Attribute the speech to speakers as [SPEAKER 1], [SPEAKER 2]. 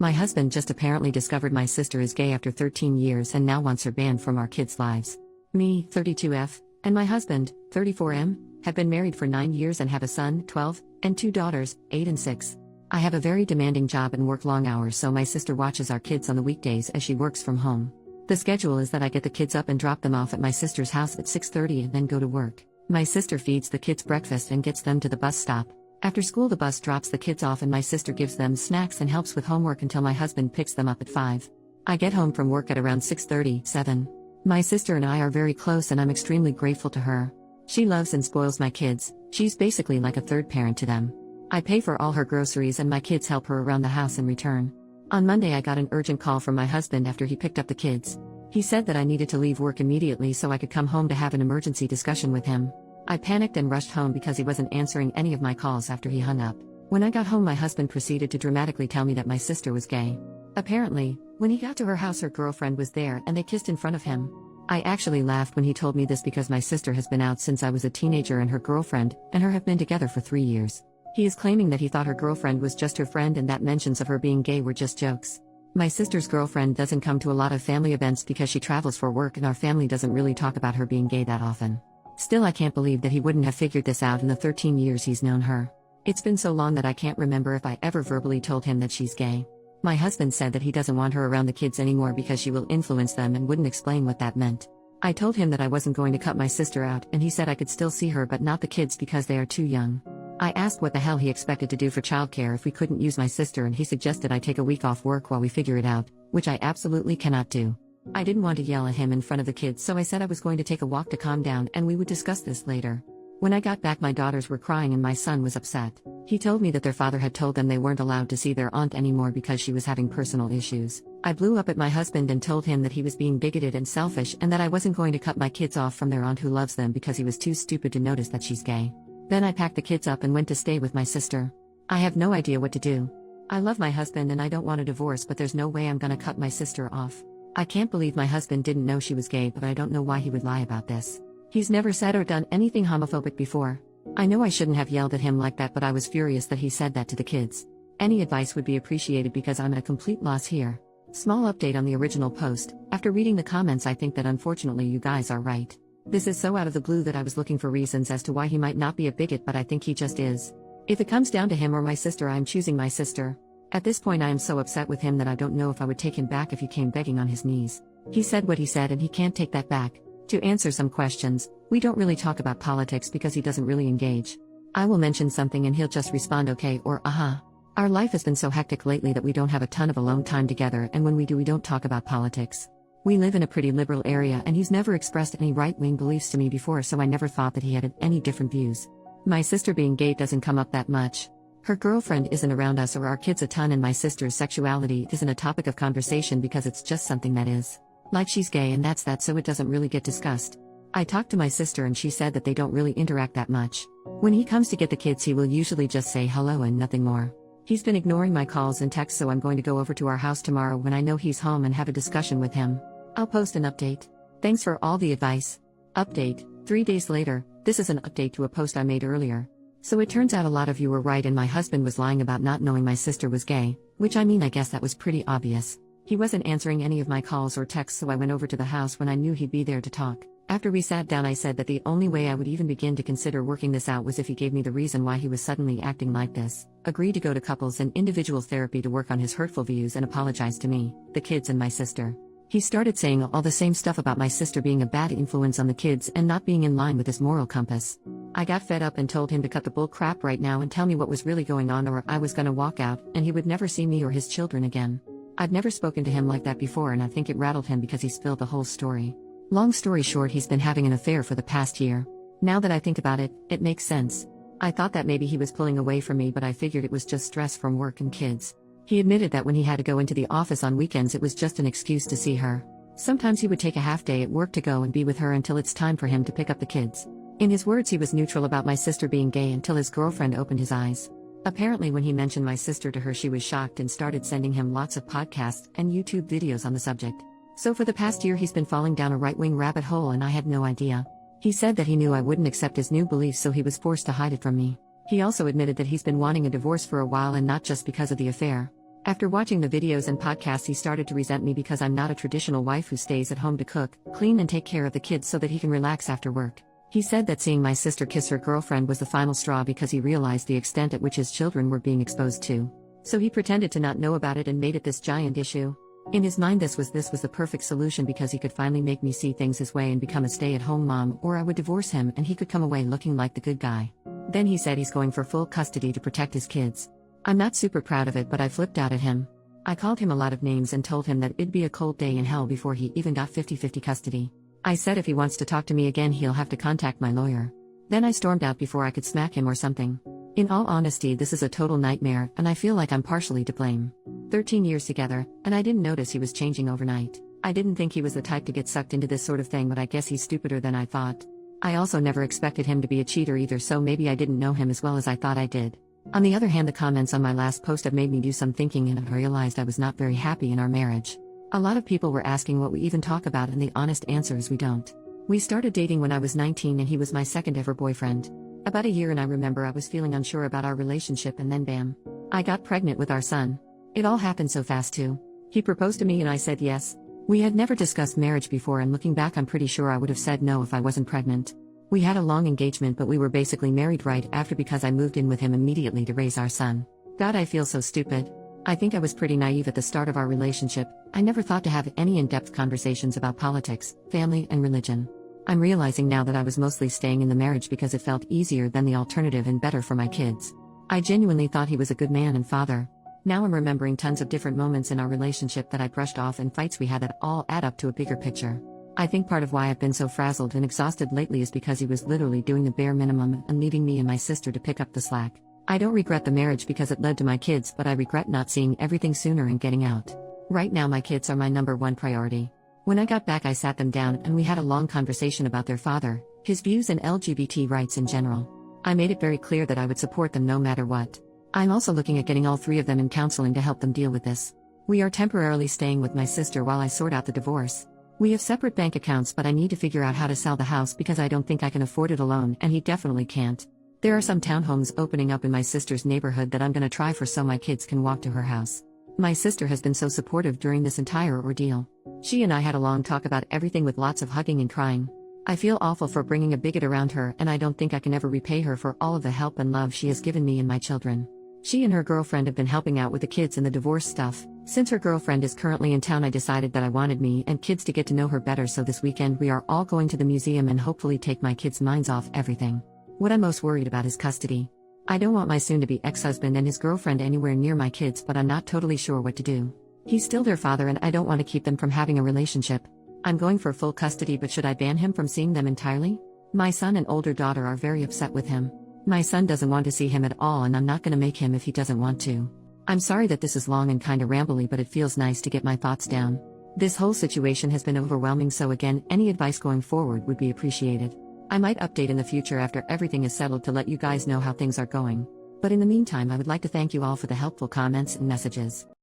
[SPEAKER 1] My husband just apparently discovered my sister is gay after 13 years and now wants her banned from our kids' lives. Me, 32F, and my husband, 34M, have been married for 9 years and have a son, 12, and 2 daughters, 8 and 6. I have a very demanding job and work long hours, so my sister watches our kids on the weekdays as she works from home. The schedule is that I get the kids up and drop them off at my sister's house at 6:30 and then go to work. My sister feeds the kids breakfast and gets them to the bus stop. After school, the bus drops the kids off and my sister gives them snacks and helps with homework until my husband picks them up at 5. I get home from work at around 6:30, 7. My sister and I are very close and I'm extremely grateful to her. She loves and spoils my kids. She's basically like a third parent to them. I pay for all her groceries and my kids help her around the house in return. On Monday, I got an urgent call from my husband after he picked up the kids. He said that I needed to leave work immediately so I could come home to have an emergency discussion with him. I panicked and rushed home because he wasn't answering any of my calls after he hung up. When I got home, my husband proceeded to dramatically tell me that my sister was gay. Apparently, when he got to her house, her girlfriend was there and they kissed in front of him. I actually laughed when he told me this because my sister has been out since I was a teenager and her girlfriend and her have been together for 3 years. He is claiming that he thought her girlfriend was just her friend and that mentions of her being gay were just jokes. My sister's girlfriend doesn't come to a lot of family events because she travels for work and our family doesn't really talk about her being gay that often. Still, I can't believe that he wouldn't have figured this out in the 13 years he's known her. It's been so long that I can't remember if I ever verbally told him that she's gay. My husband said that he doesn't want her around the kids anymore because she will influence them and wouldn't explain what that meant. I told him that I wasn't going to cut my sister out and he said I could still see her but not the kids because they are too young. I asked what the hell he expected to do for childcare if we couldn't use my sister and he suggested I take a week off work while we figure it out, which I absolutely cannot do. I didn't want to yell at him in front of the kids, so I said I was going to take a walk to calm down and we would discuss this later. When I got back, my daughters were crying and my son was upset. He told me that their father had told them they weren't allowed to see their aunt anymore because she was having personal issues. I blew up at my husband and told him that he was being bigoted and selfish and that I wasn't going to cut my kids off from their aunt who loves them because he was too stupid to notice that she's gay. Then I packed the kids up and went to stay with my sister. I have no idea what to do. I love my husband and I don't want a divorce, but there's no way I'm gonna cut my sister off. I can't believe my husband didn't know she was gay, but I don't know why he would lie about this. He's never said or done anything homophobic before. I know I shouldn't have yelled at him like that, but I was furious that he said that to the kids. Any advice would be appreciated because I'm at a complete loss here. Small update on the original post. After reading the comments, I think that unfortunately you guys are right. This is so out of the blue that I was looking for reasons as to why he might not be a bigot, but I think he just is. If it comes down to him or my sister, I'm choosing my sister. At this point I am so upset with him that I don't know if I would take him back if he came begging on his knees. He said what he said and he can't take that back. To answer some questions, we don't really talk about politics because he doesn't really engage. I will mention something and he'll just respond okay or aha. Our life has been so hectic lately that we don't have a ton of alone time together, and when we do, we don't talk about politics. We live in a pretty liberal area and he's never expressed any right-wing beliefs to me before, so I never thought that he had any different views. My sister being gay doesn't come up that much. Her girlfriend isn't around us or our kids a ton, and my sister's sexuality isn't a topic of conversation because it's just something that is. Like, she's gay and that's that, so it doesn't really get discussed. I talked to my sister and she said that they don't really interact that much. When he comes to get the kids, he will usually just say hello and nothing more. He's been ignoring my calls and texts, so I'm going to go over to our house tomorrow when I know he's home and have a discussion with him. I'll post an update. Thanks for all the advice. Update. 3 days later. This is an update to a post I made earlier. So it turns out a lot of you were right and my husband was lying about not knowing my sister was gay, which I mean, I guess that was pretty obvious. He wasn't answering any of my calls or texts, so I went over to the house when I knew he'd be there to talk. After we sat down, I said that the only way I would even begin to consider working this out was if he gave me the reason why he was suddenly acting like this, agreed to go to couples and individual therapy to work on his hurtful views, and apologize to me, the kids and my sister. He started saying all the same stuff about my sister being a bad influence on the kids and not being in line with his moral compass. I got fed up and told him to cut the bull crap right now and tell me what was really going on, or I was gonna walk out and he would never see me or his children again. I'd never spoken to him like that before, and I think it rattled him because he spilled the whole story. Long story short, he's been having an affair for the past year. Now that I think about it, it makes sense. I thought that maybe he was pulling away from me, but I figured it was just stress from work and kids. He admitted that when he had to go into the office on weekends, it was just an excuse to see her. Sometimes he would take a half day at work to go and be with her until it's time for him to pick up the kids. In his words, he was neutral about my sister being gay until his girlfriend opened his eyes. Apparently when he mentioned my sister to her, she was shocked and started sending him lots of podcasts and YouTube videos on the subject. So for the past year he's been falling down a right-wing rabbit hole and I had no idea. He said that he knew I wouldn't accept his new beliefs, so he was forced to hide it from me. He also admitted that he's been wanting a divorce for a while, and not just because of the affair. After watching the videos and podcasts, he started to resent me because I'm not a traditional wife who stays at home to cook, clean, and take care of the kids so that he can relax after work. He said that seeing my sister kiss her girlfriend was the final straw because he realized the extent at which his children were being exposed to. So he pretended to not know about it and made it this giant issue. In his mind, this was the perfect solution because he could finally make me see things his way and become a stay-at-home mom, or I would divorce him and he could come away looking like the good guy. Then he said he's going for full custody to protect his kids. I'm not super proud of it, but I flipped out at him. I called him a lot of names and told him that it'd be a cold day in hell before he even got 50-50 custody. I said if he wants to talk to me again, he'll have to contact my lawyer. Then I stormed out before I could smack him or something. In all honesty, this is a total nightmare, and I feel like I'm partially to blame. 13 years together, and I didn't notice he was changing overnight. I didn't think he was the type to get sucked into this sort of thing, but I guess he's stupider than I thought. I also never expected him to be a cheater either, so maybe I didn't know him as well as I thought I did. On the other hand, the comments on my last post have made me do some thinking, and I realized I was not very happy in our marriage. A lot of people were asking what we even talk about, and the honest answer is we don't. We started dating when I was 19 and he was my second ever boyfriend. About a year, and I remember I was feeling unsure about our relationship, and then bam. I got pregnant with our son. It all happened so fast too. He proposed to me and I said yes. We had never discussed marriage before, and looking back I'm pretty sure I would have said no if I wasn't pregnant. We had a long engagement, but we were basically married right after because I moved in with him immediately to raise our son. God, I feel so stupid. I think I was pretty naive at the start of our relationship. I never thought to have any in-depth conversations about politics, family, and religion. I'm realizing now that I was mostly staying in the marriage because it felt easier than the alternative and better for my kids. I genuinely thought he was a good man and father. Now I'm remembering tons of different moments in our relationship that I brushed off and fights we had that all add up to a bigger picture. I think part of why I've been so frazzled and exhausted lately is because he was literally doing the bare minimum and leaving me and my sister to pick up the slack. I don't regret the marriage because it led to my kids, but I regret not seeing everything sooner and getting out. Right now my kids are my number one priority. When I got back, I sat them down and we had a long conversation about their father, his views, and LGBT rights in general. I made it very clear that I would support them no matter what. I'm also looking at getting all three of them in counseling to help them deal with this. We are temporarily staying with my sister while I sort out the divorce. We have separate bank accounts, but I need to figure out how to sell the house because I don't think I can afford it alone, and he definitely can't. There are some townhomes opening up in my sister's neighborhood that I'm gonna try for so my kids can walk to her house. My sister has been so supportive during this entire ordeal. She and I had a long talk about everything with lots of hugging and crying. I feel awful for bringing a bigot around her, and I don't think I can ever repay her for all of the help and love she has given me and my children. She and her girlfriend have been helping out with the kids and the divorce stuff. Since her girlfriend is currently in town, I decided that I wanted me and kids to get to know her better, so this weekend we are all going to the museum and hopefully take my kids' minds off everything. What I'm most worried about is custody. I don't want my soon-to-be ex-husband and his girlfriend anywhere near my kids, but I'm not totally sure what to do. He's still their father and I don't want to keep them from having a relationship. I'm going for full custody, but should I ban him from seeing them entirely? My son and older daughter are very upset with him. My son doesn't want to see him at all, and I'm not going to make him if he doesn't want to. I'm sorry that this is long and kinda rambly, but it feels nice to get my thoughts down. This whole situation has been overwhelming, so again, any advice going forward would be appreciated. I might update in the future after everything is settled to let you guys know how things are going. But in the meantime, I would like to thank you all for the helpful comments and messages.